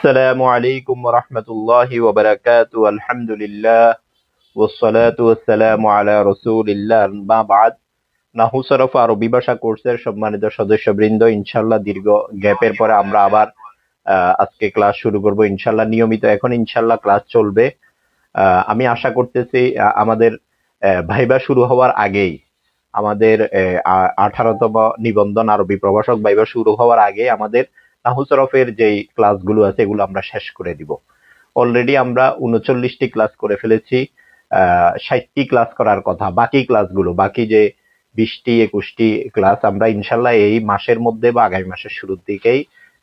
السلام عليكم ورحمة الله وبركاته الحمد لله والصلاة والسلام على رسول الله ما بعد নাহু সরফ আরবি ভাষা কোর্সের সম্মানিত সদস্যবৃন্দ, ইনশাআল্লাহ দীর্ঘ গ্যাপের পরে আমরা আবার আজকে ক্লাস শুরু করব। ইনশাআল্লাহ নিয়মিত এখন ইনশাআল্লাহ ক্লাস চলবে। আমি আশা করতেছি আমাদের ভাইবা শুরু হওয়ার আগেই, আমাদের 18তম নিবন্ধন আরবি প্রভাষক ভাইবা শুরু হওয়ার আগে আমাদের নাহু সরফের যেই ক্লাসগুলো আছে এগুলো আমরা শেষ করে দিব। অলরেডি আমরা 39টি ক্লাস করে ফেলেছি। 60টি ক্লাস করার কথা। বাকি ক্লাসগুলো, বাকি যে 20টি 21টি ক্লাস আমরা ইনশাল্লাহ এই মাসের মধ্যে বা আগামী মাসের শুরুর দিকেই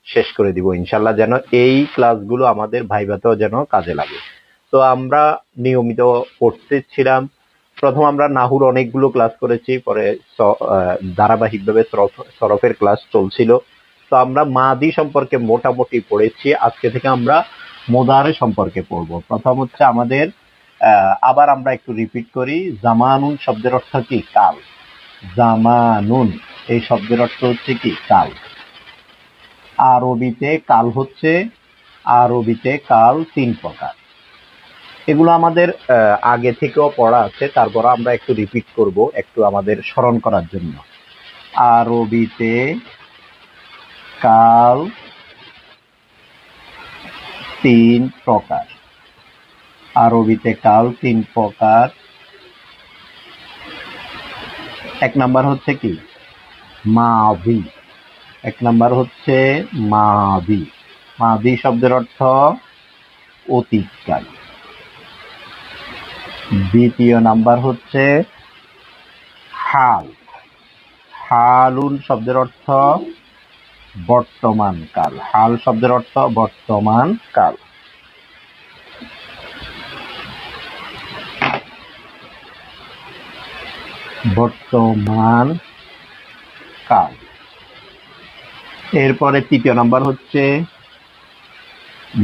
শেষ করে দিব ইনশাল্লাহ, যেন এই ক্লাসগুলো আমাদের ভাইভাতেও যেন কাজে লাগে। তো আমরা নিয়মিত করতেছিলাম। প্রথম আমরা নাহুর অনেকগুলো ক্লাস করেছি, পরে ধারাবাহিকভাবে সরফের ক্লাস চলছিল। তো আমরা মাদি সম্পর্কে মোটামুটি পড়েছি। আজকে থেকে আমরা মোদারে সম্পর্কে পড়বো। প্রথম হচ্ছে আমাদের আবার আমরা একটু রিপিট করি, জামানুন শব্দের অর্থ কি? কাল। জামানুন এই শব্দের অর্থ হচ্ছে কি? কাল। আরবিতে কাল হচ্ছে, আরবিতে কাল 3 প্রকার। এগুলো আমাদের আগে থেকেও পড়া আছে, তারপর আমরা একটু রিপিট করব একটু আমাদের স্মরণ করার জন্য। আরবিতে কাল 3 প্রকার। আরবিতে কাল 3 প্রকার। এক নাম্বার হচ্ছে কি? মাদি। এক নাম্বার হচ্ছে মাদি। মাদি শব্দের অর্থ অতীতকাল। দ্বিতীয় নাম্বার হচ্ছে হাল। হালুন শব্দের অর্থ বর্তমান কাল। হাল শব্দের অর্থ বর্তমান কাল। বর্তমান কাল। এরপরে তৃতীয় নাম্বার হচ্ছে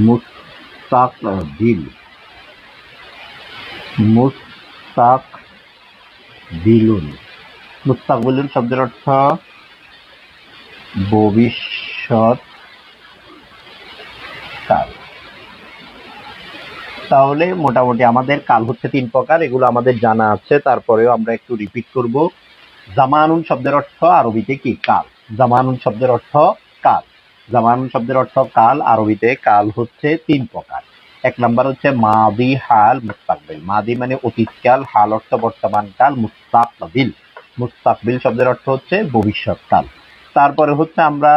মুস্তাকবিল। মুস্তাকবিলুন। মুস্তাকবিলুন শব্দের অর্থ ভবিষ্যৎ কাল। তাহলে মোটামুটি আমাদের কাল হচ্ছে 3 প্রকার, এগুলো আমাদের জানা আছে, তারপরেও আমরা একটু রিপিট করব। জামানুন শব্দের অর্থ আরবিতে কি? কাল। জামানুন শব্দের অর্থ কাল। জামানুন শব্দের অর্থ কাল। আরবিতে কাল হচ্ছে 3 প্রকার। এক নাম্বার হচ্ছে মাদি, হাল, মুস্তাকবিল। মাদি মানে অতীতকাল, হাল অর্থ বর্তমান কাল, মুস্তাকবিল। মুস্তাকবিল শব্দের অর্থ হচ্ছে ভবিষ্যৎকাল। তারপরে হচ্ছে আমরা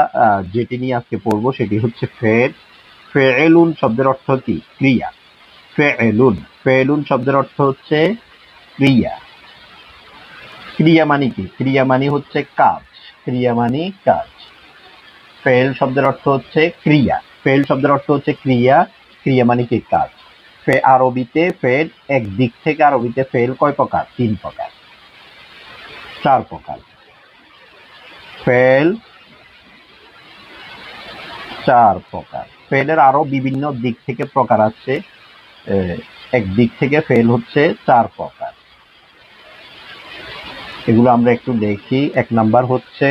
যেটি নিয়ে আজকে পড়বো সেটি হচ্ছে ফেল। ফেলুন শব্দের অর্থ কি? ক্রিয়া। ফেলুন। ফেলুন শব্দের অর্থ হচ্ছে ক্রিয়া। ক্রিয়া মানে কি? ক্রিয়া মানে হচ্ছে কাজ। ক্রিয়া মানে কাজ। ফেল শব্দের অর্থ হচ্ছে ক্রিয়া। ফেল শব্দের অর্থ হচ্ছে ক্রিয়া। ক্রিয়া মানে কি? কাজ। আরবিতে ফেল এক দিক থেকে আরবিতে ফেল কয় প্রকার? 3 প্রকার। 4 প্রকার। ফেল 4 প্রকার। ফেলের আরো বিভিন্ন দিক থেকে প্রকার আছে। এক দিক থেকে ফেল হচ্ছে 4 প্রকার। এগুলো আমরা একটু দেখি। এক নাম্বার হচ্ছে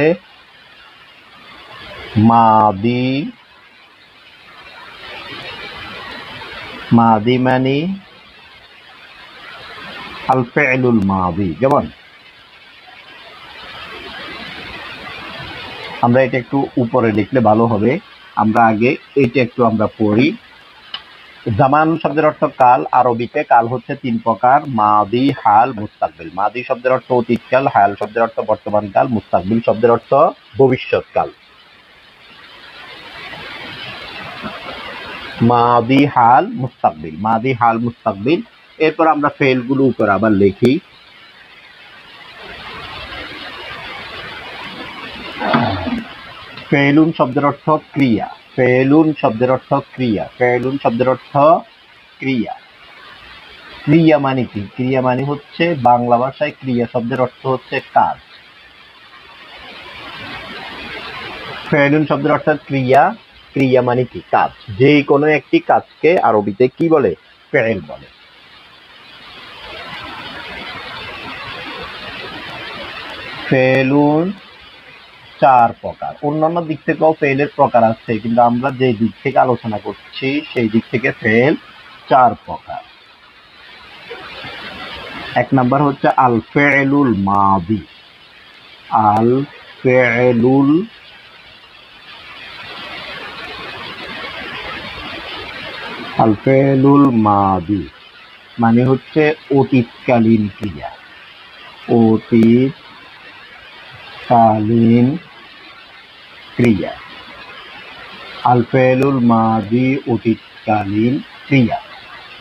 মাদি। মাদি মানে আল ফি'লুল মাদি। যেমন আমরা এটা একটু উপরে লিখলে ভালো হবে। আমরা আগে এটা একটু আমরা পড়ি। জামান শব্দের অর্থ কাল। আরবিতে কাল হচ্ছে 3 প্রকার, মাদি, হাল, মুস্তাকবিল। মাদি শব্দের অর্থ অতীতকাল, হাল শব্দের অর্থ বর্তমান কাল, মুস্তাকবিল শব্দের অর্থ ভবিষ্যৎকাল। মাদি, হাল, মুস্তাকবিল। মাদি, হাল, মুস্তাকবিল। এরপর আমরা ফেলগুলো উপর আবার লিখি। ফেলুন শব্দের অর্থ ক্রিয়া। ফেলুন শব্দের অর্থ ক্রিয়া। ফেলুন শব্দের অর্থ ক্রিয়া। ক্রিয়া মানে কি? ক্রিয়া মানে হচ্ছে বাংলা ভাষায় ক্রিয়া শব্দের অর্থ হচ্ছে কাজ। ফেলুন শব্দের অর্থ ক্রিয়া। ক্রিয়া মানে কি? কাজ। যে কোনো একটি কাজকে আরবিতে কি বলে? ফেল বলে। ফেলুন চার প্রকার। অন্যান্য দিক থেকেও ফেলের প্রকার আছে, কিন্তু আমরা যে দিক থেকে আলোচনা করছি সেই দিক থেকে ফেল চার প্রকার। এক নাম্বার হচ্ছে আল ফেলুল মাদি। আল ফেলুল আল ফেলুল মাদি মানে হচ্ছে অতীতকালীন ক্রিয়া। অতীতকালীন ক্রিয়া। আল ফেলুল মাদি অতীতকালীন ক্রিয়া।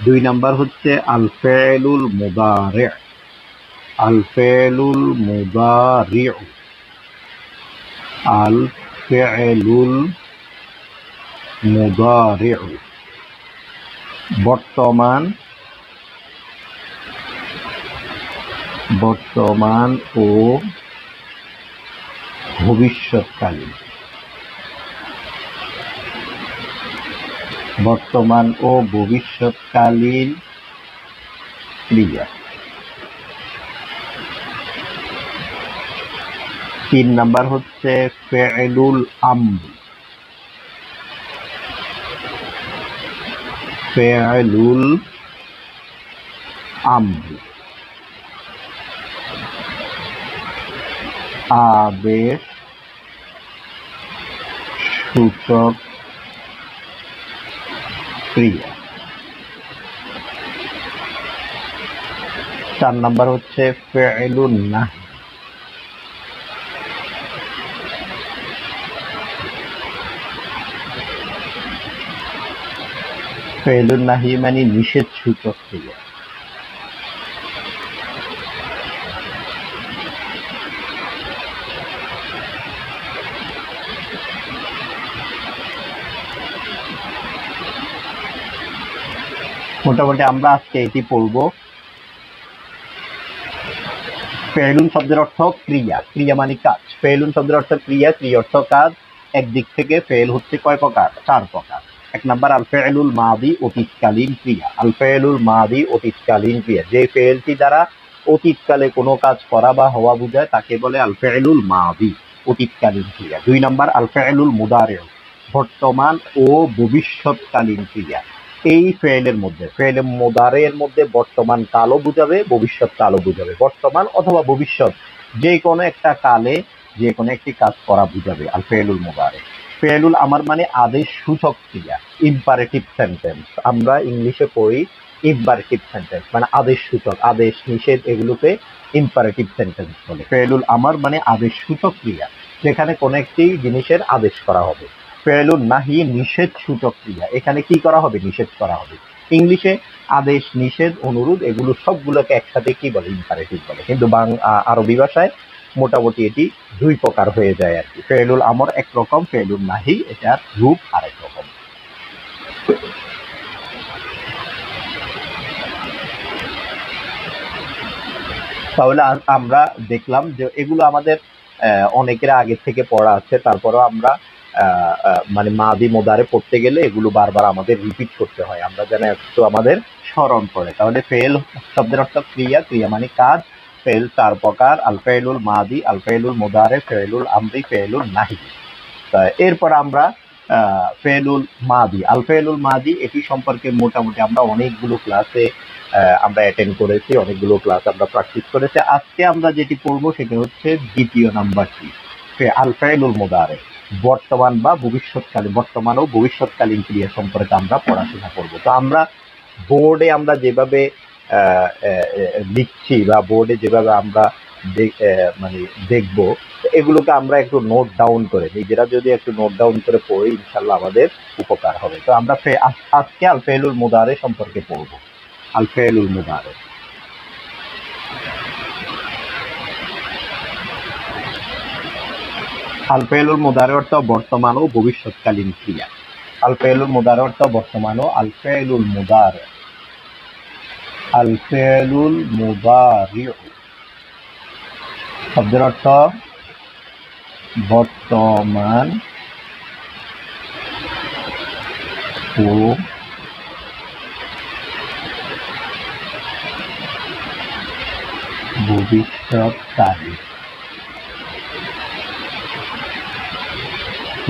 দুই নাম্বার হচ্ছে আল ফেলুল মুদারি। আল ফেলুল মুদারি। আল ফেলুল মুদারি বর্তমান ও ভবিষ্যৎকালীন। বর্তমান ও ভবিষ্যৎকালীন ক্রিয়া। তিন নাম্বার হচ্ছে ফেলুল আমর। ফেলুল আমর আদেশ সূচক ক্রিয়া। চার নাম্বার হচ্ছে ফেলুন নাহি। ফেলুন নাহি মানে নিষেধ সূচক ক্রিয়া। মোটামুটি আমরা আজকে এটি পড়বো। ফেলুন শব্দের অর্থ ক্রিয়া, ক্রিয়া মানে কাজ। ফেলুন শব্দের অর্থ ক্রিয়া, ক্রিয়া অর্থ কাজ। একদিক থেকে ফেল হচ্ছে কয় প্রকার? চার প্রকার। এক নাম্বার আল ফেলুল মাদি অতীতকালীন ক্রিয়া। আল ফেলুল মাদি অতীতকালীন ক্রিয়া, যে ফেলটি দ্বারা অতীতকালে কোনো কাজ করা বা হওয়া বোঝায় তাকে বলে আল ফেলুল মাদি অতীতকালীন ক্রিয়া। দুই নাম্বার আল ফেলুল মুদারি বর্তমান ও ভবিষ্যৎকালীন ক্রিয়া। এই ফেলের মধ্যে, ফেলে মুদারের মধ্যে বর্তমান কালও বুঝাবে, ভবিষ্যৎ কালও বুঝাবে। বর্তমান অথবা ভবিষ্যৎ যে কোনো একটা কালে যে কোনো একটি কাজ করা বুঝাবে আল ফেলুল মুদারে। ফেলুল আমার মানে আদেশ সূচক ক্রিয়া, ইম্পারেটিভ সেন্টেন্স। আমরা ইংলিশে পড়ি ইম্পারেটিভ সেন্টেন্স মানে আদেশ সূচক, আদেশ নিষেধ এগুলোকে ইম্পারেটিভ সেন্টেন্স বলে। ফেলুল আমার মানে আদেশ সূচক ক্রিয়া, যেখানে কোনো একটি জিনিসের আদেশ করা হবে। ফেলুন নাহি নিষেধ সূচক ক্রিয়া, এখানে কি করা হবে? নিষেধ করা হবে। ইংলিশে আদেশ, নিষেধ, অনুরোধ এগুলো সবগুলোকে একসাথে কি বলে? ইম্পারেটিভ বলে। কিন্তু আরবি ভাষায় মোটামুটি এটি দুই প্রকার হয়ে যায় আর কি। ফেলুল আমর একরকম, ফেলুল নাহি এটার রূপ আরেক রকম। তাহলে আমরা দেখলাম যে এগুলো আমাদের অনেকের আগে থেকে পড়া আছে, তারপরেও আমরা মানে মাদি মুদারে পড়তে গেলে এগুলো বারবার আমাদের রিপিট করতে হয়, আমরা যেন একটু আমাদের স্মরণ পড়ে। তাহলে ফেল শব্দের অর্থ ক্রিয়া, ক্রিয়া মানে কাজ। ফেল চার প্রকার, আল ফেলুল মাদি, আল ফেলুল মুদারে, ফেলুল আমরি, ফেলুল নাহি। এরপর আমরা ফেলুল মাদি, আল ফেলুল মাদি এটি সম্পর্কে মোটামুটি আমরা অনেকগুলো ক্লাসে আমরা অ্যাটেন্ড করেছি, অনেকগুলো ক্লাস আমরা প্র্যাকটিস করেছি। আজকে আমরা যেটি পড়বো সেটা হচ্ছে দ্বিতীয় নাম্বারটি, আল ফেলুল মুদারে বর্তমান বা ভবিষ্যৎকালীন, বর্তমান ও ভবিষ্যৎকালীন ক্রিয়া সম্পর্কে আমরা পড়াশোনা করব। তো আমরা বোর্ডে আমরা যেভাবে লিখছি বা বোর্ডে যেভাবে আমরা মানে দেখবো, এগুলোকে আমরা একটু নোট ডাউন করে, নিজেরা যদি একটু নোট ডাউন করে পড়ি ইনশাল্লাহ আমাদের উপকার হবে। তো আমরা আজকে আল ফেলুল মুদারে সম্পর্কে পড়বো। আল ফেলুল মুদারে, আল ফেলুল মুদারে অর্থ বর্তমান ও ভবিষ্যৎকালীন ক্রিয়া। আল ফেলুল মুদারে অর্থ বর্তমান ও আল ফেলুল মুদারে, আল ফেলুল মুদারি শব্দের অর্থ বর্তমান ও ভবিষ্যৎকালীন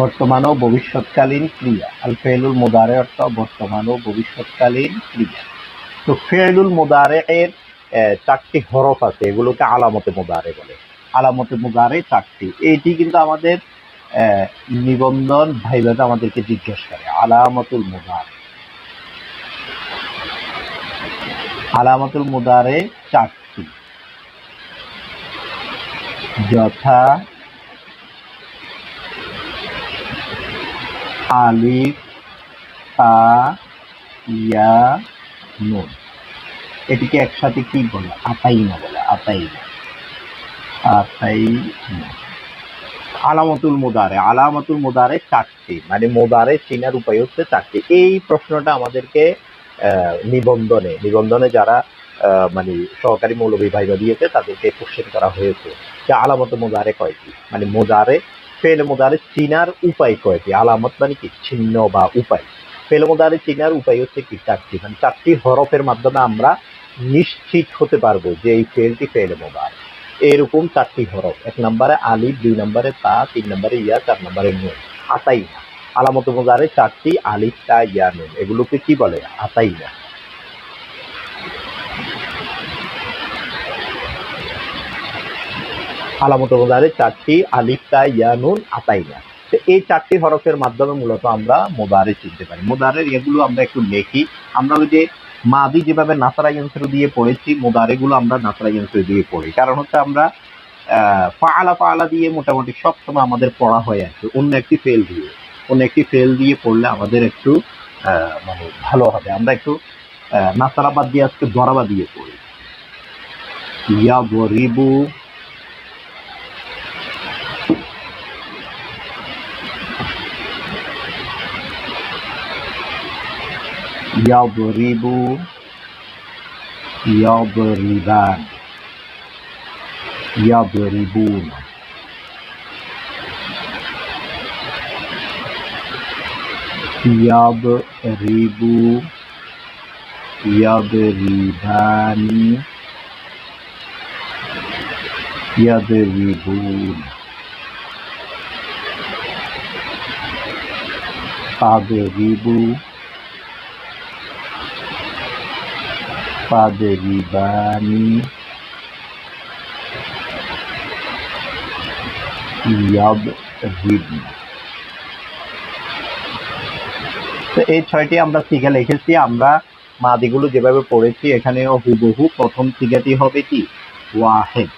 বর্তমান ও ভবিষ্যৎকালীন ক্রিয়া। আল ফেলুল মুদারে অর্থ বর্তমান ও ভবিষ্যৎকালীন ক্রিয়া। তো ফেলুল মুদারে এর চারটি হরফ আছে, এগুলোকে আলামতে মুদারে বলে। আলামতে মুদারে চারটি। এইটি কিন্তু আমাদের নিবন্ধন ভাইভাবে আমাদেরকে জিজ্ঞেস করে আলামতুল মুদারে। আলামতুল মুদারে চারটি, যথা আলিফ, তা, ইয়া, নুন। এটিকে একসাথে কি বলে? আতাইনা বলে। আতাইনা, আতাইনা। আলামতুল মুদারে, আলামতুল মুদারে চারটি, মানে মুদারে চিনার উপায় হচ্ছে চারটি। এই প্রশ্নটা আমাদেরকে নিবন্ধনে যারা মানে সহকারী মৌলভী ভাইবা দিয়েছে তাদেরকে কোশ্চেন করা হয়েছে যে আলামত মুদারে কয়টি, মানে মুদারে ফেল মুদারে চিনার উপায় কয়টি। আলামত মানে কি? চিহ্ন বা উপায়। ফেল মুদারে চিনার উপায় হচ্ছে কি? চারটি, মানে চারটি হরফের মাধ্যমে আমরা নিশ্চিত হতে পারবো যে এই ফেলটি ফেল মুদারে। এরকম চারটি হরফ, 1 নম্বরে আলিফ, 2 নম্বরে তা, 3 নম্বরে ইয়া, 4 নম্বরে নুন। আতাইনা। আলামত মুদারে চারটি, আলিফ, তা, ইয়া, নুন। এগুলোকে কি বলে? আতাইনা। আলামত মুদারে চারটি, আলিফ, তা, ইয়া, নুন, আতাইনা। তো এই চারটি হরফের মাধ্যমে মূলত আমরা মুদারে চিনতে পারি। মুদারের এগুলো আমরা একটু লিখি। আমরা ওই যে মাদি যেভাবে নাসরা যন্ত্র দিয়ে পড়েছি, মুদারে গুলো আমরা নাসরা যন্ত্র দিয়ে পড়ি। কারণ হচ্ছে আমরা ফাআলা দিয়ে মোটামুটি সবসময় আমাদের পড়া হয়ে আছে। অন্য একটি ফেল দিয়ে পড়লে আমাদের একটু মানে ভালো হবে। আমরা একটু নাসারাবাদ দিয়ে আজকে দরাবা দিয়ে পড়ি। ইয়াদরিবু, ইয়াদরিবু, ইয়াদরিবান, ইয়াদরিবুন, ইয়াদরিবু, ইয়াদরিবানি, ইয়াদরিবুন, তাদরিবু, তাদরিবানি, ইয়াদরিবু। তো এই 6টি আমরা সিগা লিখেছি। আমরা মাদিগুলো যেভাবে পড়েছি এখানেও হুবহু প্রথম সিগাটি হবে কি? ওয়াহেদ।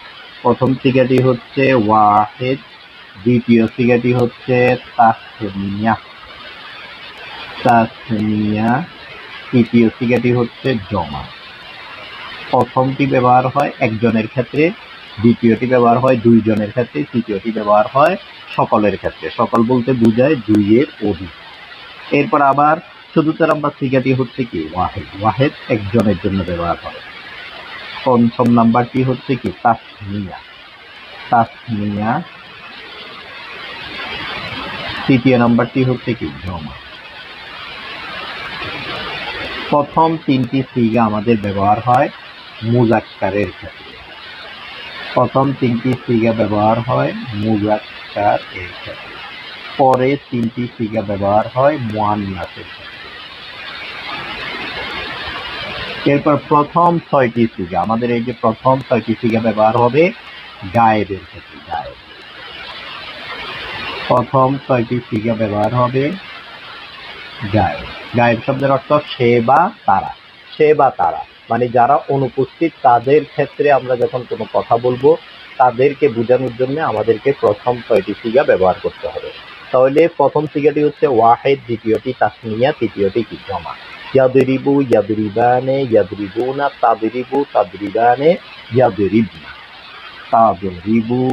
প্রথম সিগাটি হচ্ছে ওয়াহেদ, দ্বিতীয় সিগাটি হচ্ছে তাসনিয়া, তৃতীয় সিগাটি হচ্ছে জমা। প্রথমটি ব্যবহার হয় একজনের ক্ষেত্রে, দ্বিতীয়টি ব্যবহার হয় 2 জনের ক্ষেত্রে, তৃতীয়টি ব্যবহার হয় সকলের ক্ষেত্রে। সকল বলতে বোঝায় 2 এর অধিক। এরপর আবার চতুর্থ নাম্বার সিগাটি হচ্ছে কি? ওয়াহেদ। ওয়াহেদ একজনের জন্য ব্যবহার হয়। পঞ্চম নাম্বারটি হচ্ছে কি? তাসনিয়া। তৃতীয় নাম্বারটি হচ্ছে কি? জমা। প্রথম 3টি সিগা আমাদের ব্যবহার হয় মুজাক্কারের ক্ষেত্রে। পরে 3টি সিগা ব্যবহার হয় মুআন্নাসের ক্ষেত্রে। এরপর প্রথম 6টি সিগা, আমাদের এই যে প্রথম 6টি সিগা ব্যবহার হবে গায়েবের ক্ষেত্রে। প্রথম 6টি সিগা ব্যবহার হবে গায়েব। গায়েব শব্দের অর্থ সে বা তারা, মানে যারা অনুপস্থিত তাদের ক্ষেত্রে আমরা যখন কোনো কথা বলবো তাদেরকে বোঝানোর জন্য আমাদেরকে প্রথম 6টি সিগা ব্যবহার করতে হবে। তাহলে প্রথম সিগাটি হচ্ছে ওয়াহেদ, দ্বিতীয়টি তাসনিয়া, তৃতীয়টি কি? জমা। ইয়াদরিবু, ইয়াদরিবানে, ইয়াদরিবুনা, তাদরিবু, তাদরিবানে, ইয়াদরিবনা, তাদরিবু,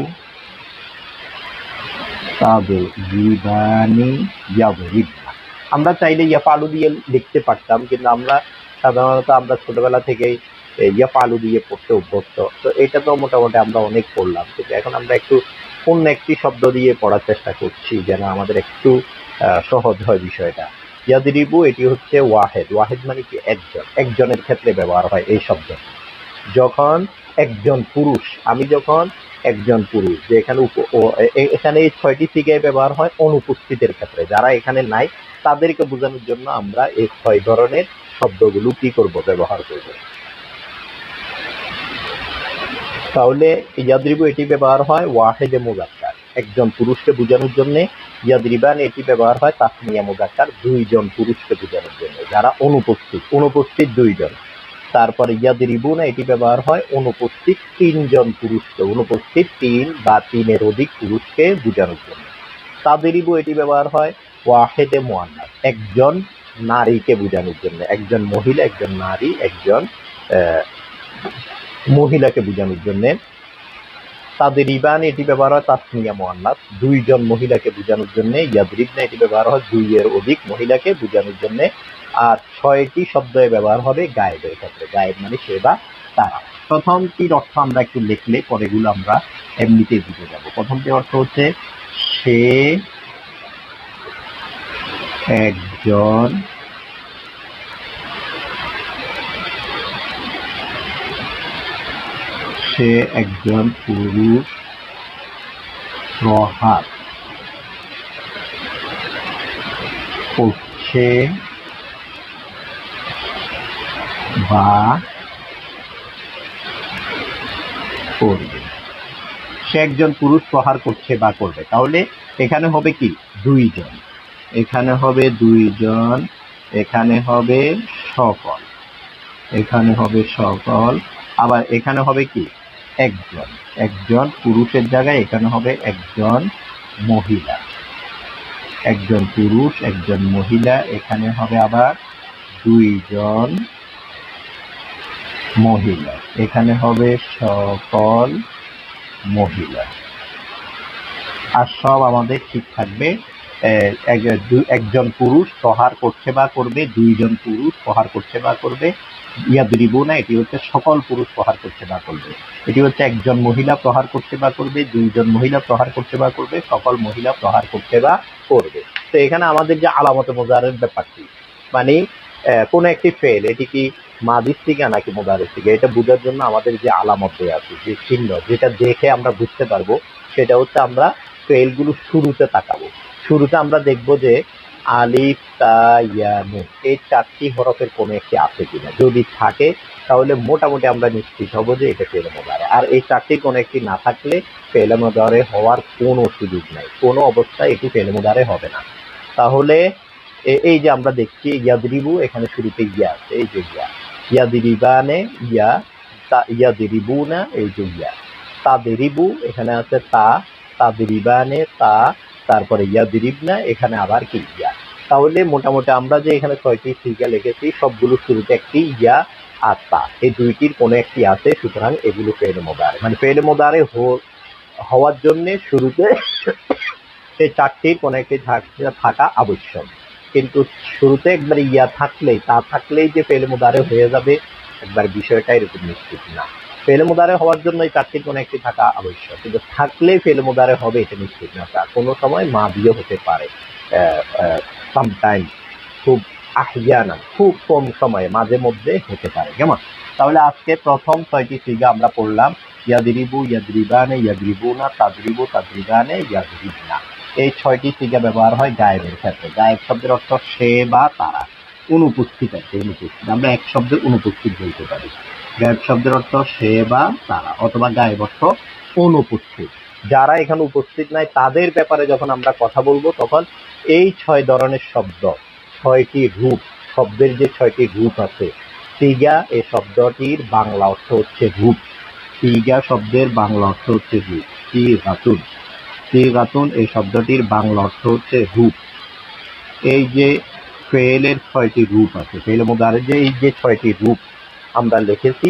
তাদরিবানি, ইয়াদরিবনা। আমরা চাইলে ইয়াফালু দিয়ে লিখতে পারতাম, কিন্তু আমরা সাধারণত আমরা ছোটবেলা থেকেই ইয়াফালু দিয়ে পড়তে অভ্যস্ত। তো এটা তো মোটামুটি আমরা অনেক পড়লাম, কিন্তু এখন আমরা একটু অন্য একটি শব্দ দিয়ে পড়ার চেষ্টা করছি যেন আমাদের একটু সহজ হয় বিষয়টা। ইয়াদরিবু, এটি হচ্ছে ওয়াহেদ। ওয়াহেদ মানে কি? একজনের ক্ষেত্রে ব্যবহার হয় এই শব্দ। যখন একজন পুরুষ, আমি যখন একজন পুরুষ, যে এখানে এখানে এই 6টি সিগায় ব্যবহার হয় অনুপস্থিতের ক্ষেত্রে, যারা এখানে নাই তাদেরকে বোঝানোর জন্য আমরা এই 6 ধরনের শব্দগুলো কি করব, ব্যবহার করব। তাহলে ইয়াদরিবু এটি ব্যবহার হয় ওয়াহেদে মুযাক্কার, একজন পুরুষকে বোঝানোর জন্য। ইয়াদরিবান এটি ব্যবহার হয় তাসনিয়া মুযাক্কার, দুইজন পুরুষকে বোঝানোর জন্য যারা অনুপস্থিত দুইজন। তারপরে ইয়াদরিবুনা এটি ব্যবহার হয় অনুপস্থিত তিনজন পুরুষকে, অনুপস্থিত 3 বা 3-এর অধিক পুরুষকে বোঝানোর জন্য। তাদরিবু এটি ব্যবহার হয় ওয়াহেদে মুআন্নাস, একজন নারীকে বোঝানোর জন্য, একজন মহিলা, একজন নারী, একজন মহিলাকে বোঝানোর জন্য। তাদরিবান এটি ব্যবহার হয় তাসনিয়া মুআন্নাস, দুইজন মহিলাকে বোঝানোর জন্য। ইয়াদরিবনা এটি ব্যবহার হয় 2-এর অধিক মহিলাকে বোঝানোর জন্য। আর 6টি শব্দ ব্যবহার হবে গায়েবের ক্ষেত্রে, গায়েব মানে সে বা তারা। প্রথমটির অর্থ আমরা একটু লিখলে পরেগুলো আমরা এমনিতেই বুঝে যাব। প্রথমটির অর্থ হচ্ছে সে একজন পুরুষ প্রহার করছে বা করবে। সে একজন পুরুষ প্রহার করছে বা করবে। তাহলে এখানে হবে কি, 2 জন, এখানে হবে 2 জন, এখানে হবে সকল, এখানে হবে সকল, আবার এখানে হবে কি একজন, একজন পুরুষের জায়গায় এখানে হবে একজন মহিলা, একজন পুরুষ, একজন মহিলা, এখানে হবে আবার 2 জন মহিলা, এখানে হবে সকল মহিলা। আর সব আমাদের ঠিক থাকবে। একজন পুরুষ প্রহার করছে বা করবে, 2 জন পুরুষ প্রহার করছে বা করবে। ইয়াদরিবুনা এটি হচ্ছে সকল পুরুষ প্রহার করছে বা করবে। এটি হচ্ছে একজন মহিলা প্রহার করছে বা করবে, 2 জন মহিলা প্রহার করছে বা করবে, সকল মহিলা প্রহার করছে বা করবে। তো এখানে আমাদের যে আলামতে মুজারের ব্যাপারটি, মানে কোন একটি ফেল, এটি কি মাদির সিগা নাকি মুদারের সিগা, এটা বোঝার জন্য আমাদের যে আলামত আছে, যে চিহ্ন, যেটা দেখে আমরা বুঝতে পারবো, সেটা হচ্ছে আমরা ফেলগুলো শুরুতে তাকাবো। শুরুতে আমরা দেখবো যে আলিফ, তা, ইয়া, নুন, এই 4টি হরফের কোনো একটি আছে কিনা। যদি থাকে তাহলে মোটামুটি আমরা নিশ্চিত হব যে এটা ফেলে মুদারে। আর এই 4টির কোনো একটি না থাকলে ফেলে মুদারে হওয়ার কোনো সুযোগ নাই, কোনো অবস্থায় এটি ফেলে মুদারে হবে না। তাহলে এই যে আমরা দেখছি ইয়াদরিবু, এখানে শুরুতে ইয়া আছে, এই যে ইয়া। ইয়াদরিবানে ইয়া, ইয়াদরিবুনা এই যে ইয়া। তাদরিবু এখানে আছে তা, তাদরিবানে তা, তারপরে ইয়াদরিবনা এখানে আবার কি ইয়া। তাহলে মোটামুটি আমরা যে এখানে 6টি সিগা লিখেছি, সবগুলো শুরুতে একটি ইয়া আর তা, এই 2টির কোনো একটি আছে। সুতরাং এগুলো ফেলে মুদারে, মানে ফেলে মুদারে হওয়ার জন্য শুরুতে এই 4টির কোনো একটি থাকা আবশ্যক। কিন্তু শুরুতে একবার ইয়া থাকলেই, তা থাকলেই যে ফেলে মুদারে হয়ে যাবে, একবার বিষয়টা এরকম নিশ্চিত না। ফেলে মুদারে হওয়ার জন্য এই 4টির কোনো একটি থাকা আবশ্যক, কিন্তু থাকলেই ফেলে মুদারে হবে এটা নিশ্চিত না। তা কোনো সময় মাদিও হতে পারে, সামটাইম, খুব আহিয়ানা, খুব কম সময়ে, মাঝে মধ্যে হতে পারে। কেমন? তাহলে আজকে প্রথম 6টি সিগা আমরা পড়লাম, ইয়াদরিবু, ইয়াদরিবানে, ইয়াদরিবুনা, তাদরিবু, তাদরিবানে, ইয়াদরিবনা। এই 6টি সিগা ব্যবহার হয় গায়েবের ক্ষেত্রে। গায়েব শব্দের অর্থ সে বা তারা, অনুপস্থিত আছে, অনুপস্থিত, আমরা এক শব্দে অনুপস্থিত বলতে পারি। গায়েব শব্দের অর্থ সে বা তারা, অথবা গায়েব অর্থ অনুপস্থিত। যারা এখানে উপস্থিত নাই তাদের ব্যাপারে যখন আমরা কথা বলবো, তখন এই 6 ধরনের শব্দ, 6টি রূপ, শব্দের যে 6টি রূপ আছে, সিগা এই শব্দটির বাংলা অর্থ হচ্ছে রূপ। সিগা শব্দের বাংলা অর্থ হচ্ছে রূপ। সিগাতুন, সিগাতুন এই শব্দটির বাংলা অর্থ হচ্ছে রূপ। এই যে ফেলের 6টি রূপ আছে, ফেল মুদারে যে এই যে 6টি রূপ আমরা লিখেছি,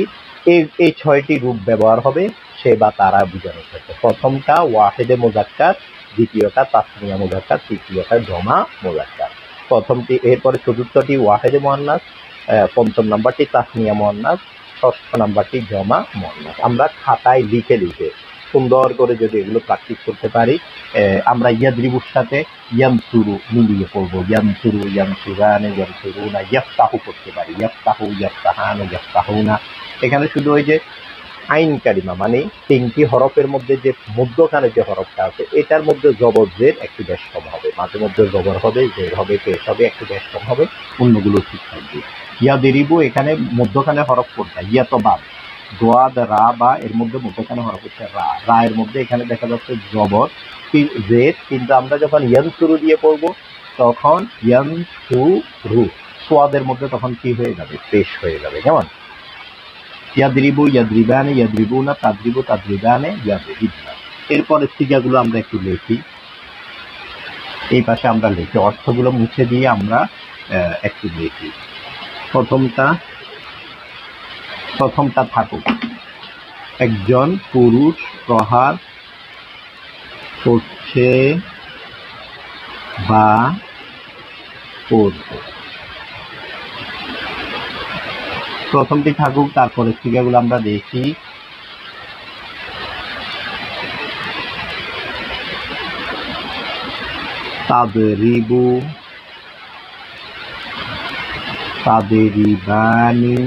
এই 6টি রূপ ব্যবহার হবে সে বা তারা বোঝানোর ক্ষেত্রে। প্রথমটা ওয়াহেদে মুযাক্কার, দ্বিতীয়টা তাসনিয়া মুযাক্কার, তৃতীয়টা জমা মুযাক্কার। প্রথমটি, এরপরে চতুর্থটি ওয়াহেদে মুআন্নাস, 5ম নাম্বারটি তাসনিয়া মুআন্নাস, 6ষ্ঠ নাম্বারটি জমা মুআন্নাস। আমরা খাতায় লিখে লিখে সুন্দর করে যদি এগুলো প্র্যাকটিস করতে পারি, আমরা ইয়াদরিবুর সাথে ইয়ানসুরু মিলিয়ে পড়বো। ইয়ানসুরু, ইয়ানসুরানে, ইয়ানসুরুনা, ইয়াফতাহু করতে পারি, ইয়াফতাহু, ইয়াফতাহানু, ইয়াফতাহুনা। এখানে শুধু ওই যে আইন কারিমা মানে 3টি হরফের মধ্যে যে মধ্যখানে যে হরফটা আছে এটার মধ্যে জবর জের একটু বেশ কম হবে, মাঝে মধ্যে জবর হবে, জের হবে, পেশ হবে, একটু বেশ কম হবে, অন্যগুলো ঠিক থাকবে। ইয়াদরিবু এখানে মধ্যখানে হরফ কোনটা? ইয়া তো বাদ, দোয়াদ রা বা এর মধ্যে মধ্যখানে হরফ হচ্ছে রা, রা এর মধ্যে এখানে দেখা যাচ্ছে জবর জের, কিন্তু আমরা যখন ইয়ানসুরু দিয়ে পড়বো তখন ইয়ানসুরু সোয়াদের মধ্যে তখন কি হয়ে যাবে? পেশ হয়ে যাবে। যেমন ইয়াদরিবু, ইয়াদরিবানে, ইয়াদরিবুনা, তাদরিবু, তাদরিবানে, ইয়াদরিবনা। এরপরে সিগাগুলো আমরা একটু লিখি, এই পাশে আমরা লিখি, অর্থগুলো মুছে দিয়ে আমরা একটু লিখি। প্রথমটা থাকুক, একজন পুরুষ প্রহার করছে বা করবে। প্রথমটি থাকুক, তারপরে সিগাগুলো আমরা দেখি। তাদরিবু, তাদরিবানি,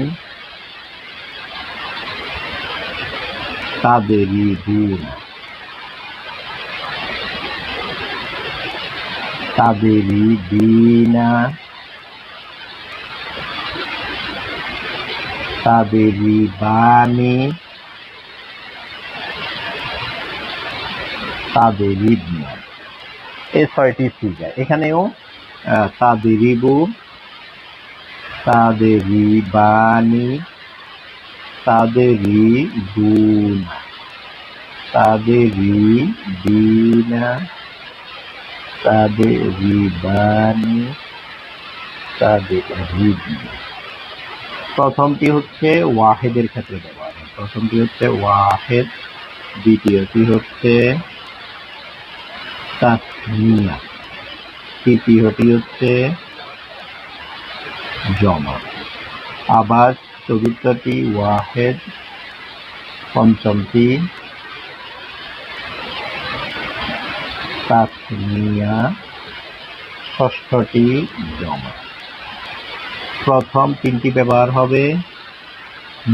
তাদরিবুনা, তাদরিবিনা, তাদরিবানি, তাদরিবনা। এই 6টি সিগা। এখানেও তাদরিবু, তাদরিবানি, তাদরিবুনা, তাদরিবিনা, তাদরিবানি, তাদরিবনা। প্রথমটি হচ্ছে ওয়াহেদের ক্ষেত্রে ব্যবহার, প্রথমটি হচ্ছে ওয়াহেদ, দ্বিতীয়টি হচ্ছে তাসনিয়া, তৃতীয়টি হচ্ছে জমা, আবার চতুর্থটি ওয়াহেদ, পঞ্চমটি তাসনিয়া, ষষ্ঠটি জমা। প্রথম 3টি ব্যবহার হবে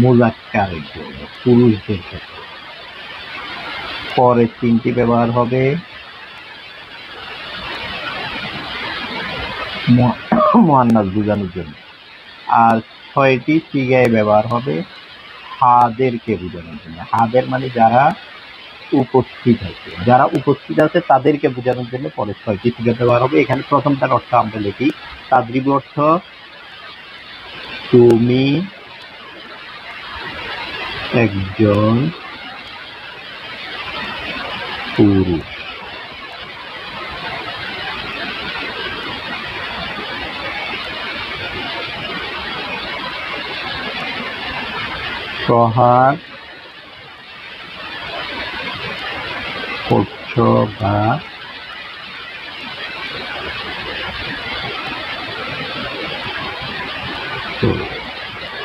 মুযাক্কারের জন্য, পুরুষদের ক্ষেত্রে। পরের 3টি ব্যবহার হবে মুআন্নাস বোঝানোর জন্য। আর 6টি সিগায় ব্যবহার হবে হাদেরকে বোঝানোর জন্য। হাদের মানে যারা উপস্থিত আছে, যারা উপস্থিত আছে তাদেরকে বোঝানোর জন্য পরে 6টি সিগা ব্যবহার হবে। এখানে প্রথমটার অর্থ আমরা লিখি। তাদরিবু অর্থ তুমি একজন পুরুষ। প্রহার করছ বা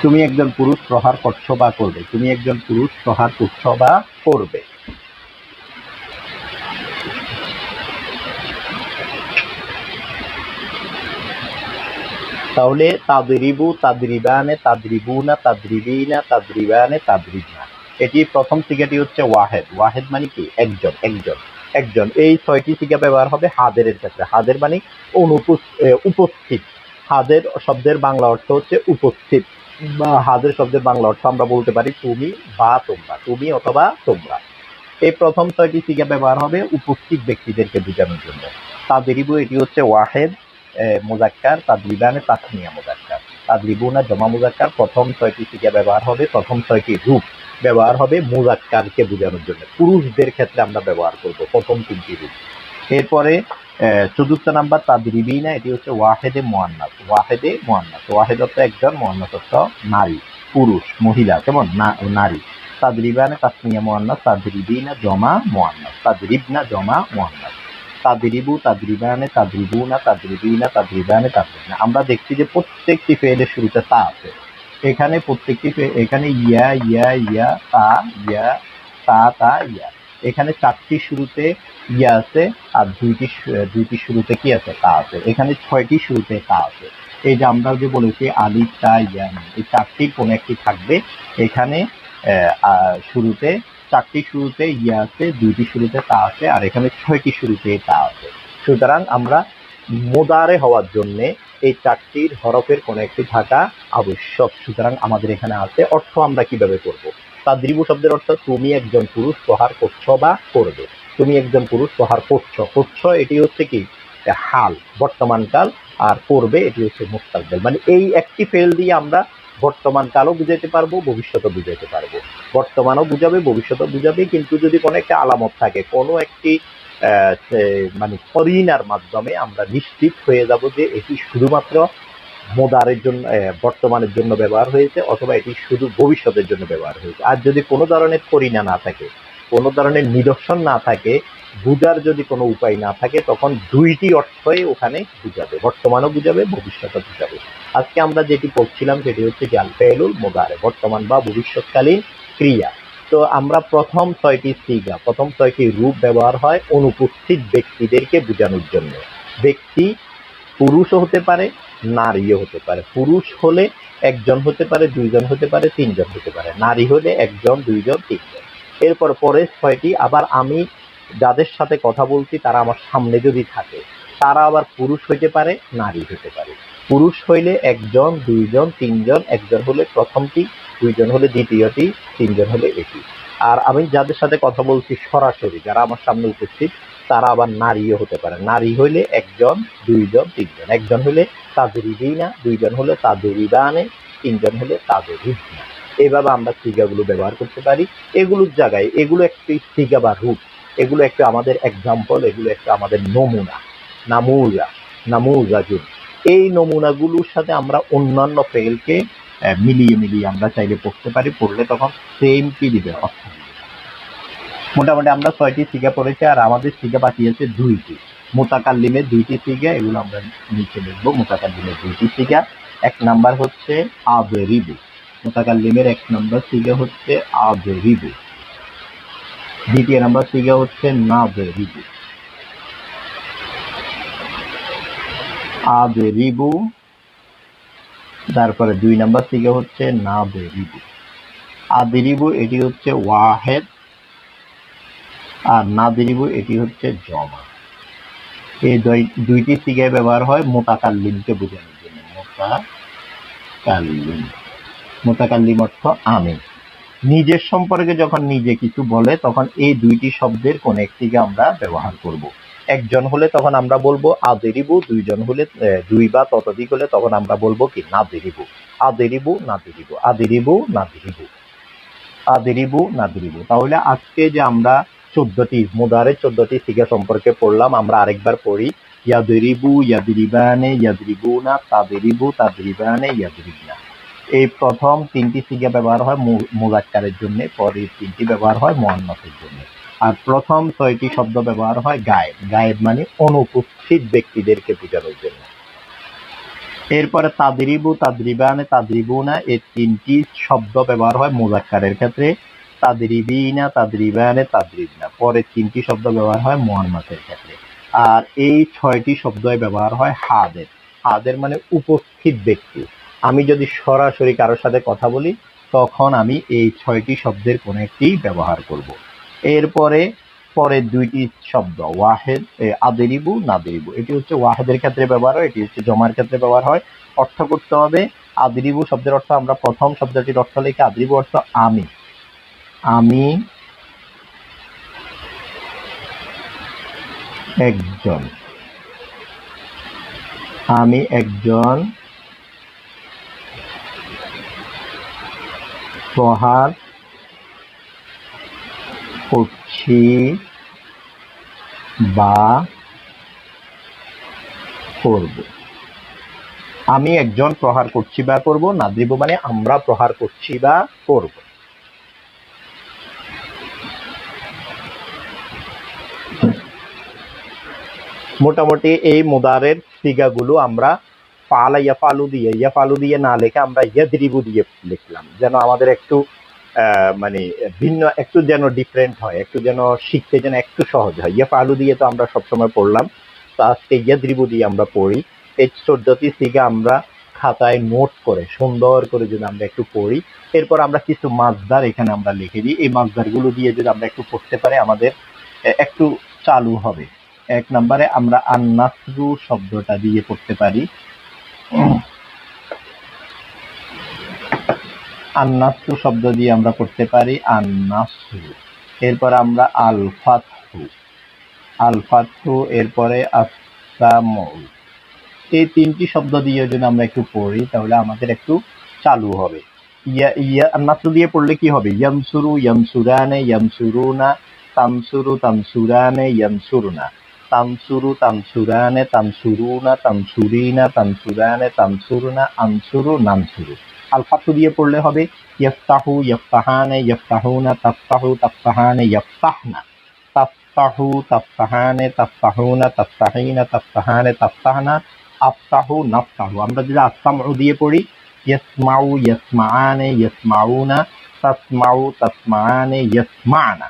তুমি একজন পুরুষ প্রহার করছ বা করবে, তুমি একজন পুরুষ প্রহার করছ বা করবে। তাহলে তাদরিবু, তাদরিবানে, তাদরিবুনা, তাদরিবিনা, তাদরিবানে, তাদরিবনা, এটি প্রথম সিগাটি হচ্ছে ওয়াহেদ। ওয়াহেদ মানে কি? একজন, একজন, একজন। এই 6টি সিগা ব্যবহার হবে হাদের ক্ষেত্রে। হাদের মানে উপস্থিত। হাদের শব্দের বাংলা অর্থ হচ্ছে উপস্থিত, বা হাদের শব্দের বাংলা অর্থ আমরা বলতে পারি তুমি বা তোমরা, তুমি অথবা তোমরা। এই প্রথম 6টি সিগা ব্যবহার হবে উপস্থিত ব্যক্তিদেরকে বোঝানোর জন্য। তাদরিবু এটি হচ্ছে ওয়াহেদ মুযাক্কার, তাদরিবানে তাসনিয়া মুযাক্কার, তাদরিবুনা জমা মুযাক্কার। প্রথম 6টি সিগা ব্যবহার হবে, প্রথম 6টি রূপ ব্যবহার হবে মুযাক্কারকে বোঝানোর জন্য। পুরুষদের ক্ষেত্রে আমরা ব্যবহার করব প্রথম 3টি রূপ। এরপরে 4th নাম্বার তাদরিবিনা, এটি হচ্ছে ওয়াহেদে মুআন্নাস। ওয়াহেদে মুআন্নাস, ওয়াহেদ অর্থ একজন, মুআন্নাস অর্থ নারী, পুরুষ, মহিলা, কেমন নারী। তাদরিবানে তাসনিয়া মুআন্নাস, তাদরিবিনা জমা মুআন্নাস, তাদরিবনা জমা মুআন্নাস। তাদরিবু, তাদরিবানে, তাদরিবুনা, তাদরিবিনা, তাদরিবানে, তাদরিবনা। আমরা দেখছি যে প্রত্যেকটি ফেলের শুরুতে তা আছে। এখানে প্রত্যেকটি এখানে ইয়া, ইয়া, ইয়া, তা, ইয়া, তা, তা, ইয়া। এখানে 4টি শুরুতে ইয়া আছে, আর দুইটি শুরুতে কি আছে? তা আছে। এখানে 6টি শুরুতে তা আছে। এই যে আমরা যে বলেছি আলিফ, তা, ইয়া, এই 4টির কোন একটি থাকবে। এখানে শুরুতে 4টি শুরুতে ইয়া আছে, 2টি শুরুতে তা আছে, আর এখানে 6টি শুরুতে তা আছে। সুতরাং আমরা মুদারে হওয়ার জন্য এই 4টির হরফের কোন একটি থাকা আবশ্যক। সুতরাং আমাদের এখানে আছে। অর্থ আমরা কিভাবে করব? তাদরিবু শব্দের অর্থ তুমি একজন পুরুষ প্রহার করছো বা করবে। তুমি একজন পুরুষ প্রহার করছো এটি হচ্ছে কি হাল, বর্তমানকাল, আর করবে এটি হচ্ছে মুস্তাকবিল। মানে এই একটি ফেল দিয়ে আমরা বর্তমান কালও বুঝাইতে পারবো, ভবিষ্যৎও বুঝাইতে পারবো। বর্তমানও বুঝাবে, ভবিষ্যৎও বুঝাবে, কিন্তু যদি কোনো একটা আলামত থাকে, কোনো একটি মানে করিনার মাধ্যমে আমরা নিশ্চিত হয়ে যাব যে এটি শুধুমাত্র মোদারের জন্য, বর্তমানের জন্য ব্যবহার হয়েছে, অথবা এটি শুধু ভবিষ্যতের জন্য ব্যবহার হয়েছে। আর যদি কোনো ধরনের করিনা না থাকে, কোনো ধরনের নিদর্শন না থাকে, বুঝার যদি কোনো উপায় না থাকে, তখন 2টি অর্থই ওখানে বুঝাবে, বর্তমানও বুঝাবে, ভবিষ্যৎও বুঝাবে। আজকে আমরা যেটি পড়ছিলাম সেটি হচ্ছে আল ফেলুল মুদারে, বর্তমান বা ভবিষ্যৎকালীন ক্রিয়া। তো আমরা প্রথম 6টি রূপ ব্যবহার হয় অনুপস্থিত ব্যক্তিদেরকে বোঝানোর জন্য। ব্যক্তি পুরুষও হতে পারে, নারীও হতে পারে। পুরুষ হলে একজন হতে পারে, 2জন হতে পারে, 3জন হতে পারে। নারী হলে 1জন, 2জন, 3জন। এরপর পরের 6টি আবার আমি যাদের সাথে কথা বলছি তারা আমার সামনে যদি থাকে, তারা আবার পুরুষ হইতে পারে, নারী হতে পারে। পুরুষ হইলে 1জন, 2জন, 3জন, 1জন হলে প্রথমটি, 2জন হলে দ্বিতীয়টি, 3জন হলে এটি। আর আমি যাদের সাথে কথা বলছি সরাসরি, যারা আমার সামনে উপস্থিত, তারা আবার নারীও হতে পারে। নারী হইলে 1জন, 2জন, 3জন। 1জন হলে তাদরিবিনা, 2জন হলে তাদরিবানে, 3জন হলে তাদরিবনা। এইভাবে আমরা সিগাগুলো ব্যবহার করতে পারি। এগুলোর জায়গায় এগুলো একটি সিগা বা রূপ, এগুলো একটা আমাদের এক্সাম্পল, এগুলো একটা আমাদের নমুনা, নামুজাজুন। এই নমুনাগুলোর সাথে আমরা অন্যান্য ফেলকে মিলিয়ে আমরা চাইলে পড়তে পারি। পড়লে তখন সেম কি দিবে, অর্থ দিবে। মোটামুটি আমরা 6টি সিগা পড়েছি, আর আমাদের সিগা বাকি আছে 2টি। মুতাকাল্লিমের 2টি সিগা, এগুলো আমরা নিচে লিখবো। মুতাকাল্লিমের 2টি সিগা, 1 নাম্বার হচ্ছে আদরিবু। মুতাকাল্লিমের 1 নাম্বার সিগা হচ্ছে আদরিবু। দ্বিতীয় নাম্বার সিগা হচ্ছে নাদরিবু। আদরিবু, তারপরে 2 নাম্বার সিগা হচ্ছে নাদরিবু। আদরিবু এটি হচ্ছে ওয়াহেদ, আর নাদরিবু এটি হচ্ছে জমা। এই 2টি সিগায় ব্যবহার হয় মুতাকাল্লিমকে বোঝানোর জন্য। মুতাকাল্লিম অর্থ আমি। নিজের সম্পর্কে যখন নিজে কিছু বলে, তখন এই 2টি শব্দের কোন একটিকে আমরা ব্যবহার করব। 1জন হলে তখন আমরা বলবো আদরিবু, 2জন হলে 2 বা ততোধিক হলে তখন আমরা বলবো কি নাদরিবু। আদরিবু, নাদরিবু, আদরিবু, নাদরিবু, আদরিবু, নাদরিবু। তাহলে আজকে যে আমরা 14টি মুদারে 14টি সিগা সম্পর্কে পড়লাম, আমরা আরেকবার পড়ি। ইয়াদরিবু, ইয়াদরিবানে, ইয়াদরিবুনা, তাদরিবু, তাদরিবানে, ইয়াদরিবনা। এই প্রথম 3টি সিগা ব্যবহার হয় মুযাক্কারের জন্য, পরের 3টি ব্যবহার হয় মুআন্নাসের জন্য। আর প্রথম 6টি শব্দ ব্যবহার হয় গায়েব। গায়েব মানে অনুপস্থিত ব্যক্তিদেরকে বোঝানোর জন্য। এরপরে তাদরিবু, তাদরিবানে, তাদরিবুনা, এই 3টি শব্দ ব্যবহার হয় মুযাক্কারের ক্ষেত্রে। তাদরিবিনা, তাদরিবানে, তাদরিবনা, পরে 3টি শব্দ ব্যবহার হয় মুআন্নাসের ক্ষেত্রে। আর এই 6টি শব্দই ব্যবহার হয় হাদের। হাদের মানে উপস্থিত ব্যক্তি। আমি যদি সরাসরি কারোর সাথে কথা বলি, তখন আমি এই 6টি শব্দের কোন একটি ব্যবহার করব। এরপরে পরের 2টি শব্দ ওয়াহেদ, আদরিবু, নাদরিবু, এটি হচ্ছে ওয়াহেদের ক্ষেত্রে ব্যবহার হয়, এটি হচ্ছে জমার ক্ষেত্রে ব্যবহার হয়। অর্থ করতে হবে। আদরিবু শব্দের অর্থ আমরা প্রথম শব্দটির অর্থ লিখি। আদরিবু অর্থ আমি। আমি একজন, আমি একজন প্রহার করছি বা করব। আমি একজন প্রহার করছি বা করব। নাদরিবু মানে আমরা প্রহার করছি বা করব। মোটামুটি এই মুদারের সিগাগুলো আমরা ফালা ইয়াফালু দিয়ে না লিখে আমরা ইয়াদরিবু দিয়ে লিখলাম, যেন আমাদের একটু মানে ভিন্ন, একটু যেন ডিফারেন্ট হয়, একটু যেন শিখতে যেন একটু সহজ হয়। ইয়াফালু দিয়ে তো আমরা সবসময় পড়লাম, তো আজকে ইয়াদরিবু দিয়ে আমরা পড়ি। এই 14টি সিগা আমরা খাতায় নোট করে সুন্দর করে যদি আমরা একটু পড়ি, এরপর আমরা কিছু মাসদার এখানে আমরা লিখে দিই। এই মাসদারগুলো দিয়ে যদি আমরা একটু পড়তে পারি আমাদের একটু চালু হবে। ১ নম্বরে আমরা আন-নাসরু শব্দটা দিয়ে পড়তে পারি। আন-নাসরু শব্দ দিয়ে আমরা পড়তে পারি আন-নাসরু। এরপর আমরা আল-ফাতহু, আল-ফাতহু, এরপরে আস-সামউ। এই ৩টি শব্দ দিয়ে যদি আমরা একটু পড়ি তাহলে আমাদের একটু চালু হবে। আন-নাসরু দিয়ে পড়লে কি হবে? ইয়ানসুরু, ইয়ানসুরানে, ইয়ানসুরুনা, তানসুরু, তানসুরানে, ইয়ানসুরুনা, তানসুরু, তানসুরানে, তানসুরুনা, তানসুরিনা, তানসুরানে, তানসুরুনা, আনসুরু, নানসুরু। আল-ফাতহু দিয়ে পড়লে হবে ইয়াফতাহু, ইয়াফতাহানে, ইয়াফতাহুনা, তাফতাহু, তাফতাহানে, ইয়াফতাহনা, তাফতাহু, তাফতাহানে, তাফতাহুনা, তাফতাহিনা, তাফতাহানে, তাফতাহনা, আফতাহু, নাফতাহু। আমরা যদি আস-সামউ দিয়ে পড়ি ইয়াসমাউ, ইয়াসমাআনে, ইয়াসমাউনা, তাসমাউ, তাসমাআনে, ইয়াসমা'না,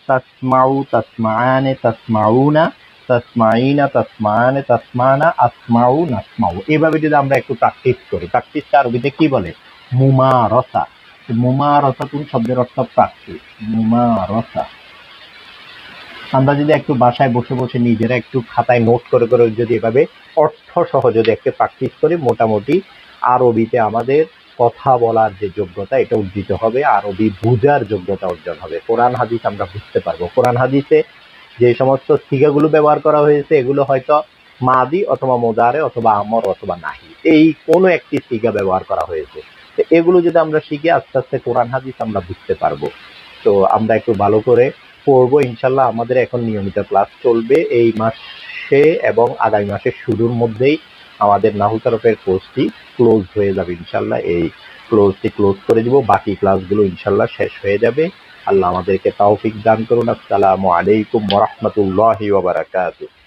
তাসমাউ, তাসমাআনে, তাসমাউনা, তাসমাইনা, তাসমাআনে, তাসমা'না, আসমাউ, নাসমাউ। এভাবে যদি আমরা একটু প্র্যাকটিস করি, প্র্যাকটিসটা আরবিতে কি বলে? মুমারাসা। মুমারাসাতুন শব্দের অর্থ প্র্যাকটিস, মুমারাসা। আমরা যদি একটু বাসায় বসে বসে নিজেরা একটু খাতায় নোট করে করে যদি এভাবে অর্থ সহ যদি একটু প্র্যাকটিস করি, মোটামুটি আরবিতে আমাদের কথা বলার যে যোগ্যতা এটা অর্জিত হবে, আরবি বোঝার যোগ্যতা অর্জন হবে। কোরআন হাদিস আমরা বুঝতে পারবো। কোরআন হাদিসে যে সমস্ত সিগাগুলো ব্যবহার করা হয়েছে এগুলো হয়তো মাদি অথবা মুদারে অথবা আমর অথবা নাহি, এই কোনো একটি সিগা ব্যবহার করা হয়েছে। তো এগুলো যদি আমরা শিখি আস্তে আস্তে কোরআন হাদিস আমরা বুঝতে পারবো। তো আমরা একটু ভালো করে পড়বো ইনশাল্লাহ। আমাদের এখন নিয়মিত ক্লাস চলবে এই মাসে এবং আগামী মাসের শুরুর মধ্যেই আমাদের নাহু সরফের কোর্সটি ক্লোজ হয়ে যাবে ইনশাল্লাহ। এই কোর্সটি ক্লোজ করে দিব, বাকি ক্লাসগুলো ইনশাল্লাহ শেষ হয়ে যাবে। আল্লাহ আমাদেরকে তৌফিক দান করুন। আসসালামু আলাইকুম ওয়া রাহমাতুল্লাহি ওয়া বারাকাতুহু।